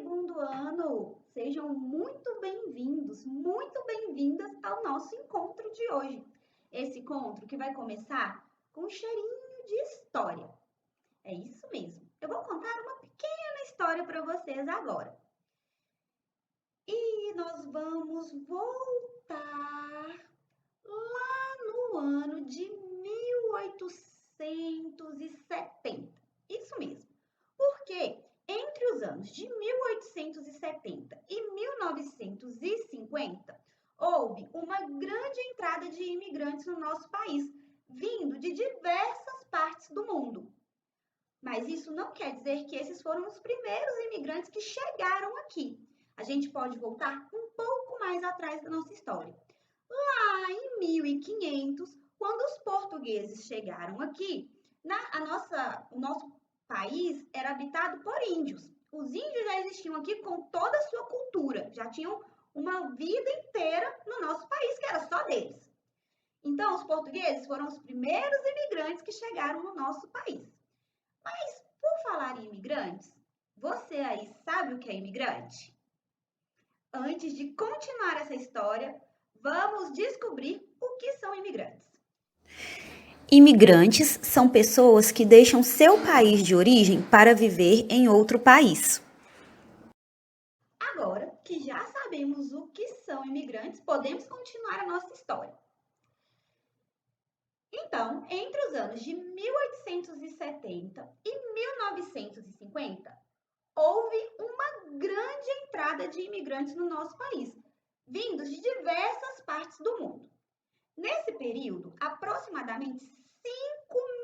segundo ano! Sejam muito bem-vindos, muito bem-vindas ao nosso encontro de hoje. Esse encontro que vai começar com um cheirinho de história. É isso mesmo. Eu vou contar uma pequena história para vocês agora. E nós vamos voltar lá no ano de 1870. Isso mesmo. Porque entre os anos de 1870 e 1950, houve uma grande entrada de imigrantes no nosso país, vindo de diversas partes do mundo. Mas isso não quer dizer que esses foram os primeiros imigrantes que chegaram aqui. A gente pode voltar um pouco mais atrás da nossa história. Lá em 1500, quando os portugueses chegaram aqui, o nosso país era habitado por índios. Os índios já existiam aqui com toda a sua cultura, já tinham uma vida inteira no nosso país, que era só deles. Então, os portugueses foram os primeiros imigrantes que chegaram no nosso país. Mas, por falar em imigrantes, você aí sabe o que é imigrante? Antes de continuar essa história, vamos descobrir o que são imigrantes. Imigrantes são pessoas que deixam seu país de origem para viver em outro país. Agora que já sabemos o que são imigrantes, podemos continuar a nossa história. Então, entre os anos de 1870 e 1950, houve uma grande entrada de imigrantes no nosso país, vindos de diversas partes do mundo. Nesse período, aproximadamente 5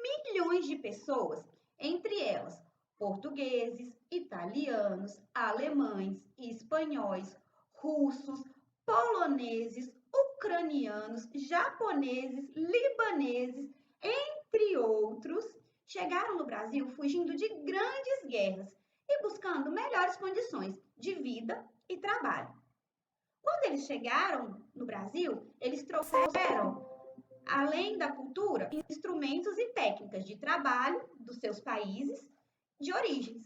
milhões de pessoas, entre elas portugueses, italianos, alemães, espanhóis, russos, poloneses, ucranianos, japoneses, libaneses, entre outros, chegaram no Brasil fugindo de grandes guerras e buscando melhores condições de vida e trabalho. Quando eles chegaram no Brasil, eles trouxeram, além da cultura, instrumentos e técnicas de trabalho dos seus países de origens.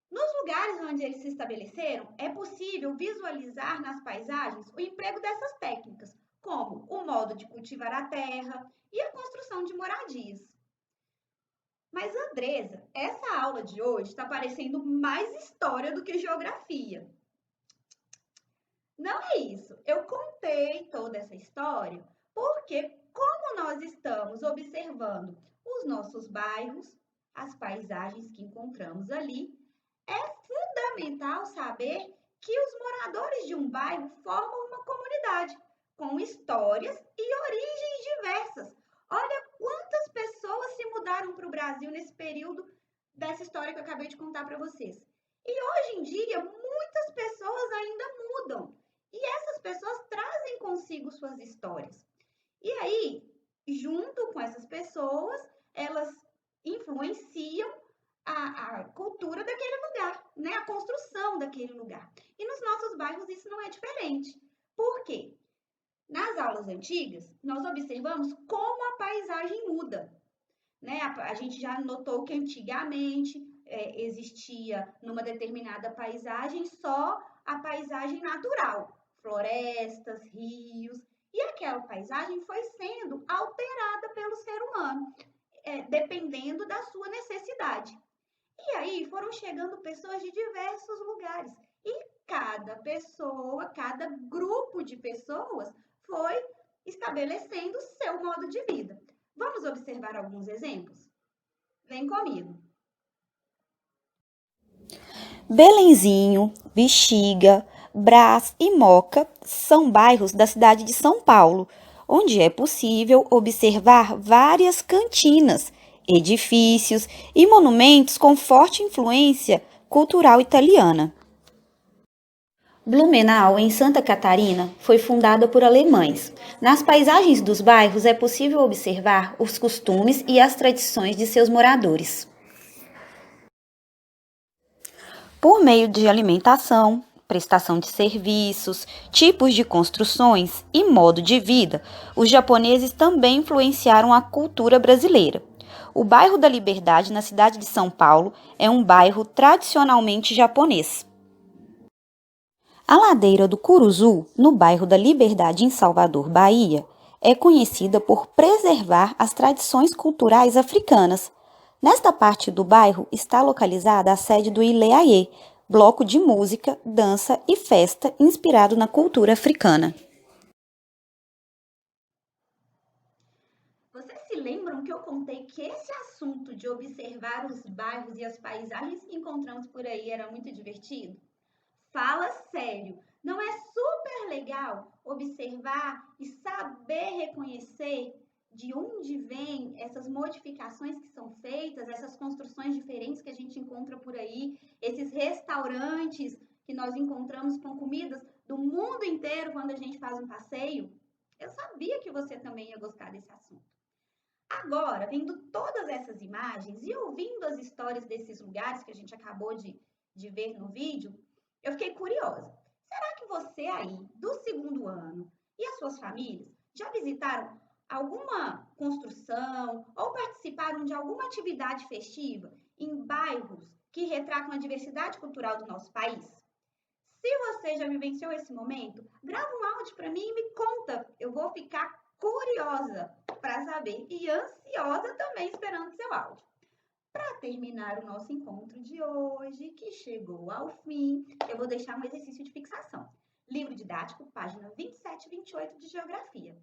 Nos lugares onde eles se estabeleceram, é possível visualizar nas paisagens o emprego dessas técnicas, como o modo de cultivar a terra e a construção de moradias. Mas, Andresa, essa aula de hoje está parecendo mais história do que geografia. Não é isso. Eu contei toda essa história porque, como nós estamos observando os nossos bairros, as paisagens que encontramos ali, é fundamental saber que os moradores de um bairro formam uma comunidade com histórias e origens diversas. Olha quantas pessoas se mudaram para o Brasil nesse período dessa história que eu acabei de contar para vocês. E hoje em dia, muitas pessoas ainda mudam. E essas pessoas trazem consigo suas histórias. E aí, junto com essas pessoas, elas influenciam a cultura daquele lugar, né? A construção daquele lugar. E nos nossos bairros isso não é diferente. Por quê? Nas aulas antigas, nós observamos como a paisagem muda. Né? A gente já notou que antigamente existia numa determinada paisagem só a paisagem natural, florestas, rios, e aquela paisagem foi sendo alterada pelo ser humano, dependendo da sua necessidade. E aí foram chegando pessoas de diversos lugares, e cada pessoa, cada grupo de pessoas foi estabelecendo seu modo de vida. Vamos observar alguns exemplos? Vem comigo. Belenzinho, Bexiga, Brás e Moca são bairros da cidade de São Paulo, onde é possível observar várias cantinas, edifícios e monumentos com forte influência cultural italiana. Blumenau, em Santa Catarina, foi fundada por alemães. Nas paisagens dos bairros é possível observar os costumes e as tradições de seus moradores. Por meio de alimentação, prestação de serviços, tipos de construções e modo de vida, os japoneses também influenciaram a cultura brasileira. O bairro da Liberdade, na cidade de São Paulo, é um bairro tradicionalmente japonês. A ladeira do Curuzu, no bairro da Liberdade, em Salvador, Bahia, é conhecida por preservar as tradições culturais africanas. Nesta parte do bairro está localizada a sede do Ileaê, bloco de música, dança e festa inspirado na cultura africana. Vocês se lembram que eu contei que esse assunto de observar os bairros e as paisagens que encontramos por aí era muito divertido? Fala sério, não é super legal observar e saber reconhecer de onde vêm essas modificações que são feitas, essas construções diferentes que a gente encontra por aí, esses restaurantes que nós encontramos com comidas do mundo inteiro quando a gente faz um passeio? Eu sabia que você também ia gostar desse assunto. Agora, vendo todas essas imagens e ouvindo as histórias desses lugares que a gente acabou de ver no vídeo, eu fiquei curiosa. Será que você aí, do segundo ano, e as suas famílias já visitaram alguma construção ou participaram de alguma atividade festiva em bairros que retratam a diversidade cultural do nosso país? Se você já vivenciou esse momento, grava um áudio para mim e me conta. Eu vou ficar curiosa para saber e ansiosa também esperando seu áudio. Para terminar o nosso encontro de hoje, que chegou ao fim, eu vou deixar um exercício de fixação. Livro didático, página 27 e 28 de Geografia.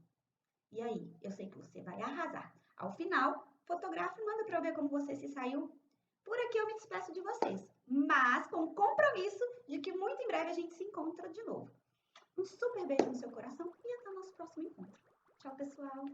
E aí, eu sei que você vai arrasar. Ao final, fotografa e manda para eu ver como você se saiu. Por aqui eu me despeço de vocês, mas com o compromisso de que muito em breve a gente se encontra de novo. Um super beijo no seu coração e até o nosso próximo encontro. Tchau, pessoal!